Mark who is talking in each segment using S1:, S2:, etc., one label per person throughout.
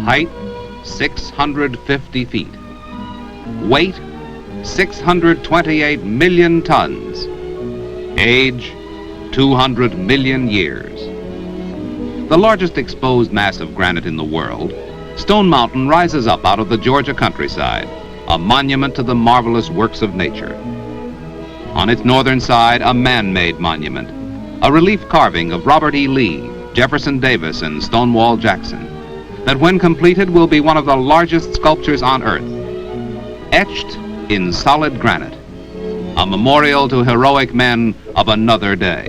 S1: Height, 650 feet. Weight, 628 million tons. Age, 200 million years. The largest exposed mass of granite in the world, Stone Mountain rises up out of the Georgia countryside, a monument to the marvelous works of nature. On its northern side, a man-made monument, a relief carving of Robert E. Lee, Jefferson Davis, and Stonewall Jackson, that when completed will be one of the largest sculptures on earth, etched in solid granite, a memorial to heroic men of another day.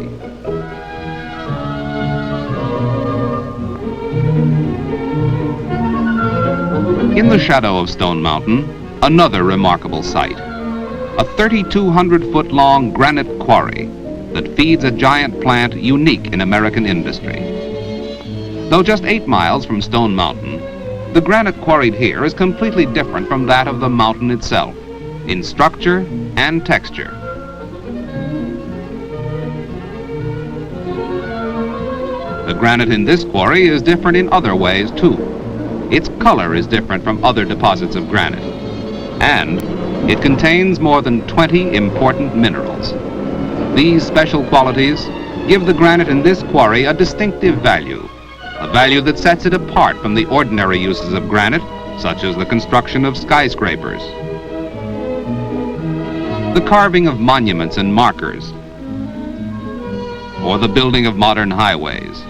S1: In the shadow of Stone Mountain, another remarkable sight, a 3,200-foot-long granite quarry that feeds a giant plant unique in American industry. Though just 8 miles from Stone Mountain, the granite quarried here is completely different from that of the mountain itself, in structure and texture. The granite in this quarry is different in other ways, too. Its color is different from other deposits of granite, and it contains more than 20 important minerals. These special qualities give the granite in this quarry a distinctive value, a value that sets it apart from the ordinary uses of granite, such as the construction of skyscrapers, the carving of monuments and markers, or the building of modern highways.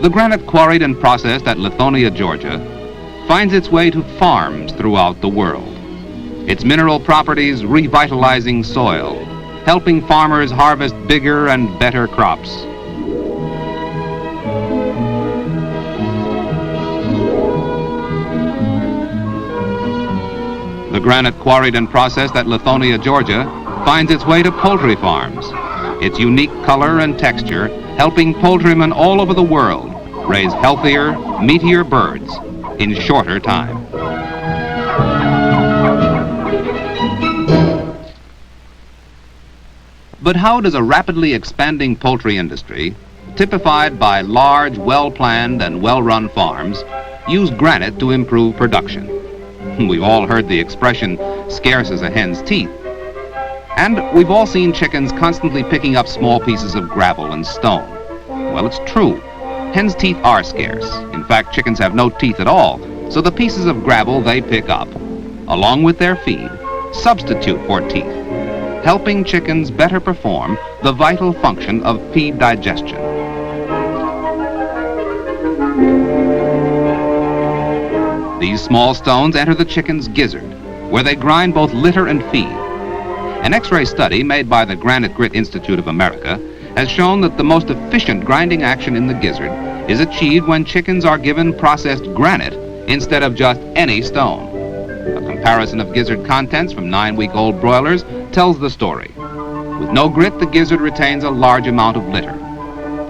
S1: The granite quarried and processed at Lithonia, Georgia, finds its way to farms throughout the world, its mineral properties revitalizing soil, helping farmers harvest bigger and better crops. The granite quarried and processed at Lithonia, Georgia, finds its way to poultry farms, its unique color and texture helping poultrymen all over the world raise healthier, meatier birds in shorter time. But how does a rapidly expanding poultry industry, typified by large, well-planned and well-run farms, use granite to improve production? We've all heard the expression, scarce as a hen's teeth. And we've all seen chickens constantly picking up small pieces of gravel and stone. Well, it's true. Hen's teeth are scarce. In fact, chickens have no teeth at all, so the pieces of gravel they pick up, along with their feed, substitute for teeth, helping chickens better perform the vital function of feed digestion. These small stones enter the chicken's gizzard, where they grind both litter and feed. An X-ray study made by the Granite Grit Institute of America has shown that the most efficient grinding action in the gizzard is achieved when chickens are given processed granite instead of just any stone. A comparison of gizzard contents from 9-week-old broilers tells the story. With no grit, the gizzard retains a large amount of litter.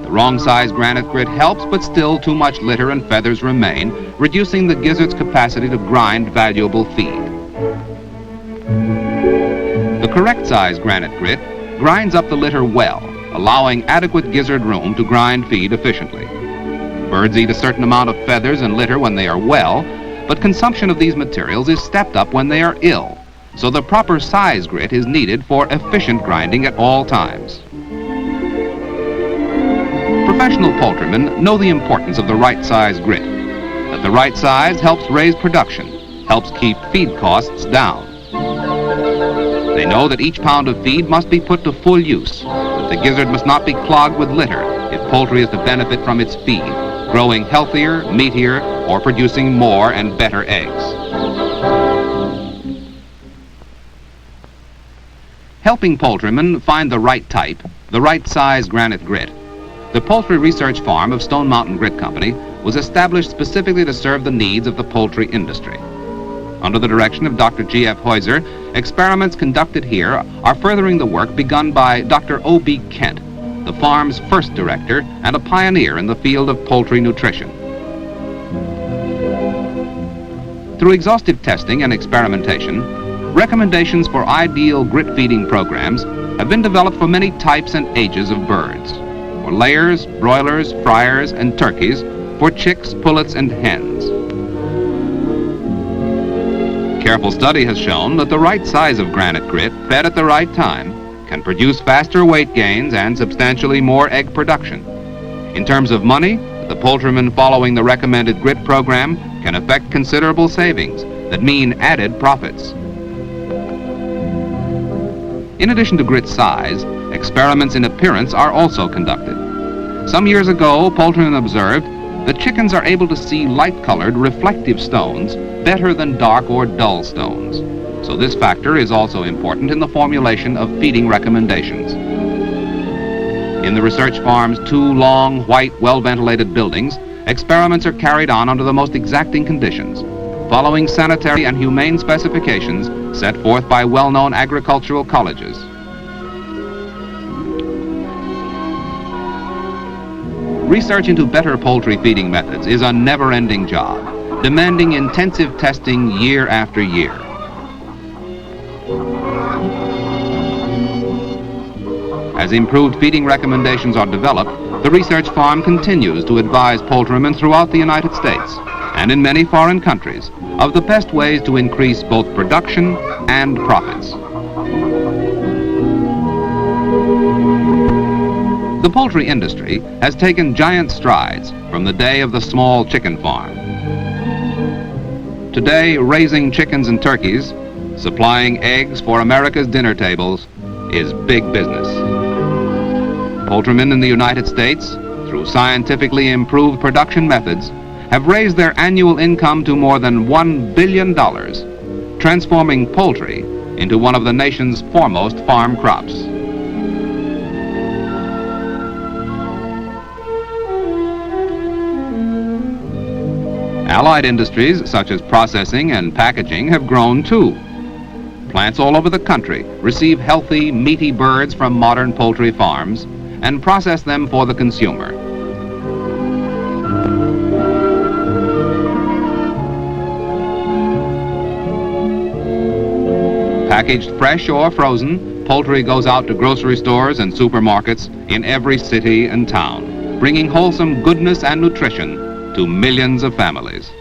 S1: The wrong size granite grit helps, but still too much litter and feathers remain, reducing the gizzard's capacity to grind valuable feed. The correct size granite grit grinds up the litter well, allowing adequate gizzard room to grind feed efficiently. Birds eat a certain amount of feathers and litter when they are well, but consumption of these materials is stepped up when they are ill, so the proper size grit is needed for efficient grinding at all times. Professional poultrymen know the importance of the right size grit. That the right size helps raise production, helps keep feed costs down. They know that each pound of feed must be put to full use, that the gizzard must not be clogged with litter if poultry is to benefit from its feed, growing healthier, meatier, or producing more and better eggs. Helping poultrymen find the right type, the right size granite grit, the Poultry Research Farm of Stone Mountain Grit Company was established specifically to serve the needs of the poultry industry. Under the direction of Dr. G.F. Heuser, experiments conducted here are furthering the work begun by Dr. O.B. Kent, the farm's first director and a pioneer in the field of poultry nutrition. Through exhaustive testing and experimentation, recommendations for ideal grit feeding programs have been developed for many types and ages of birds, for layers, broilers, fryers, and turkeys, for chicks, pullets, and hens. Careful study has shown that the right size of granite grit, fed at the right time, can produce faster weight gains and substantially more egg production. In terms of money, the poultryman following the recommended grit program can effect considerable savings that mean added profits. In addition to grit size, experiments in appearance are also conducted. Some years ago, poultrymen observed that chickens are able to see light-colored reflective stones better than dark or dull stones. So this factor is also important in the formulation of feeding recommendations. In the research farm's 2 long, white, well-ventilated buildings, experiments are carried on under the most exacting conditions, following sanitary and humane specifications set forth by well-known agricultural colleges. Research into better poultry feeding methods is a never-ending job, demanding intensive testing year after year. As improved feeding recommendations are developed, the research farm continues to advise poultrymen throughout the United States and in many foreign countries of the best ways to increase both production and profits. The poultry industry has taken giant strides from the day of the small chicken farm. Today, raising chickens and turkeys, supplying eggs for America's dinner tables, is big business. Poultrymen in the United States, through scientifically improved production methods, have raised their annual income to more than $1 billion, transforming poultry into one of the nation's foremost farm crops. Allied industries such as processing and packaging have grown too. Plants all over the country receive healthy, meaty birds from modern poultry farms and process them for the consumer. Packaged fresh or frozen, poultry goes out to grocery stores and supermarkets in every city and town, bringing wholesome goodness and nutrition to millions of families.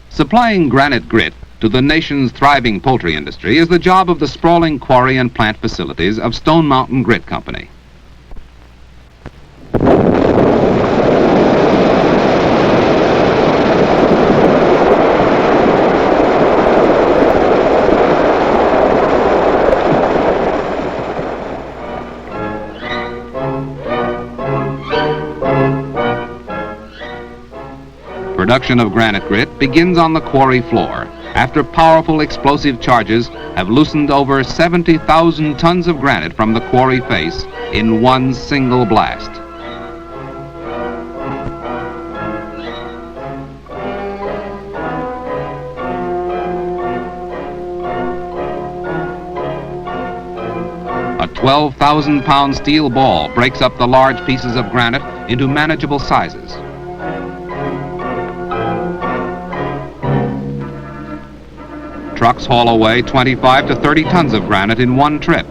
S1: Supplying granite grit to the nation's thriving poultry industry is the job of the sprawling quarry and plant facilities of Stone Mountain Grit Company. Production of granite grit begins on the quarry floor after powerful explosive charges have loosened over 70,000 tons of granite from the quarry face in one single blast. A 12,000-pound steel ball breaks up the large pieces of granite into manageable sizes. Trucks haul away 25 to 30 tons of granite in one trip.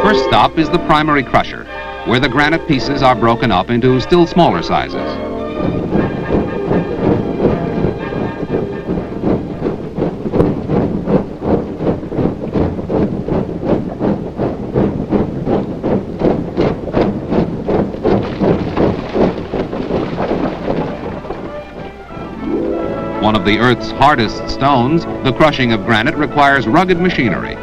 S1: First stop is the primary crusher, where the granite pieces are broken up into still smaller sizes. One of the Earth's hardest stones, the crushing of granite requires rugged machinery.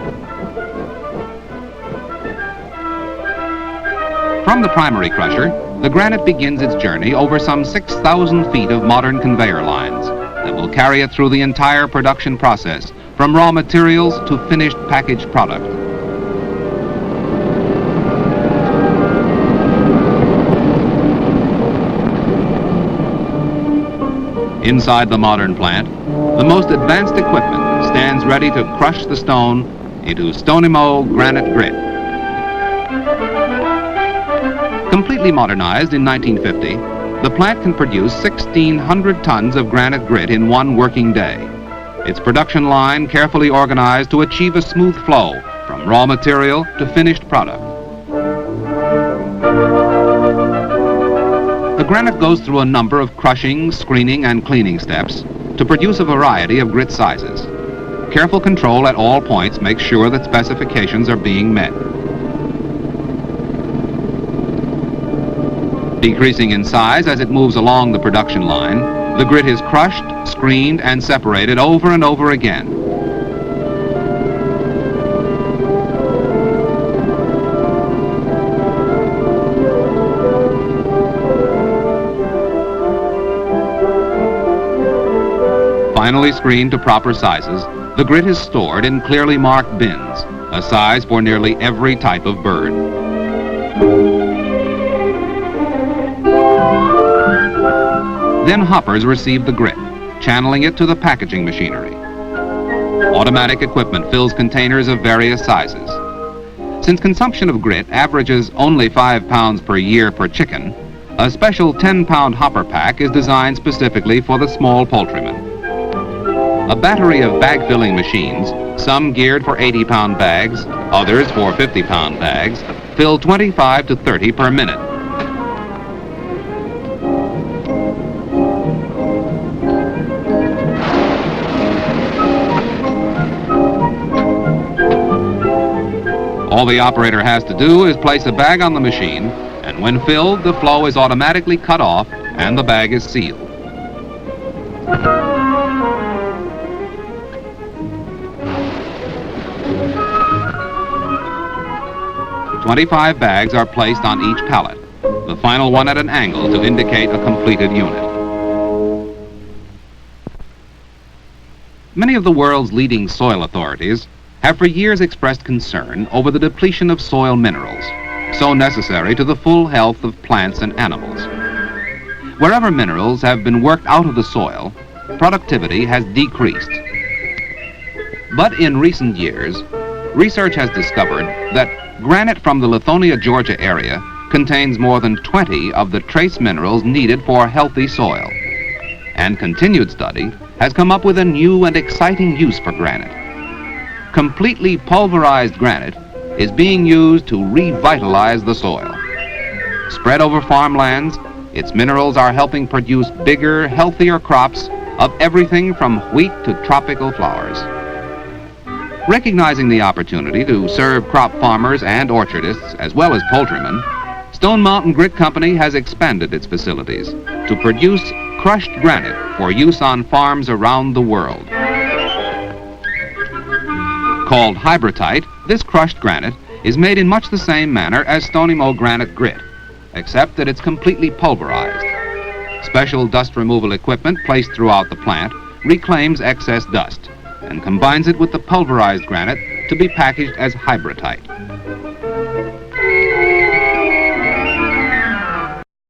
S1: From the primary crusher, the granite begins its journey over some 6,000 feet of modern conveyor lines that will carry it through the entire production process, from raw materials to finished packaged product. Inside the modern plant, the most advanced equipment stands ready to crush the stone into stony-mold granite grit. Completely modernized in 1950, the plant can produce 1,600 tons of granite grit in one working day. Its production line carefully organized to achieve a smooth flow from raw material to finished product. The granite goes through a number of crushing, screening, and cleaning steps to produce a variety of grit sizes. Careful control at all points makes sure that specifications are being met. Decreasing in size as it moves along the production line, the grit is crushed, screened, and separated over and over again. Finally screened to proper sizes, the grit is stored in clearly marked bins, a size for nearly every type of bird. Then hoppers receive the grit, channeling it to the packaging machinery. Automatic equipment fills containers of various sizes. Since consumption of grit averages only 5 pounds per year per chicken, a special 10-pound hopper pack is designed specifically for the small poultryman. A battery of bag-filling machines, some geared for 80-pound bags, others for 50-pound bags, fill 25 to 30 per minute. All the operator has to do is place a bag on the machine, and when filled, the flow is automatically cut off and the bag is sealed. "25 bags are placed on each pallet, the final one at an angle to indicate a completed unit. Many of the world's leading soil authorities have for years expressed concern over the depletion of soil minerals, so necessary to the full health of plants and animals. Wherever minerals have been worked out of the soil, productivity has decreased. But in recent years, research has discovered that granite from the Lithonia, Georgia area contains more than 20 of the trace minerals needed for healthy soil. And continued study has come up with a new and exciting use for granite. Completely pulverized granite is being used to revitalize the soil. Spread over farmlands, its minerals are helping produce bigger, healthier crops of everything from wheat to tropical flowers. Recognizing the opportunity to serve crop farmers and orchardists as well as poultrymen, Stone Mountain Grit Company has expanded its facilities to produce crushed granite for use on farms around the world. Called hybridite, this crushed granite is made in much the same manner as stony mold granite grit, except that it's completely pulverized. Special dust removal equipment placed throughout the plant reclaims excess dust and combines it with the pulverized granite to be packaged as hybridite.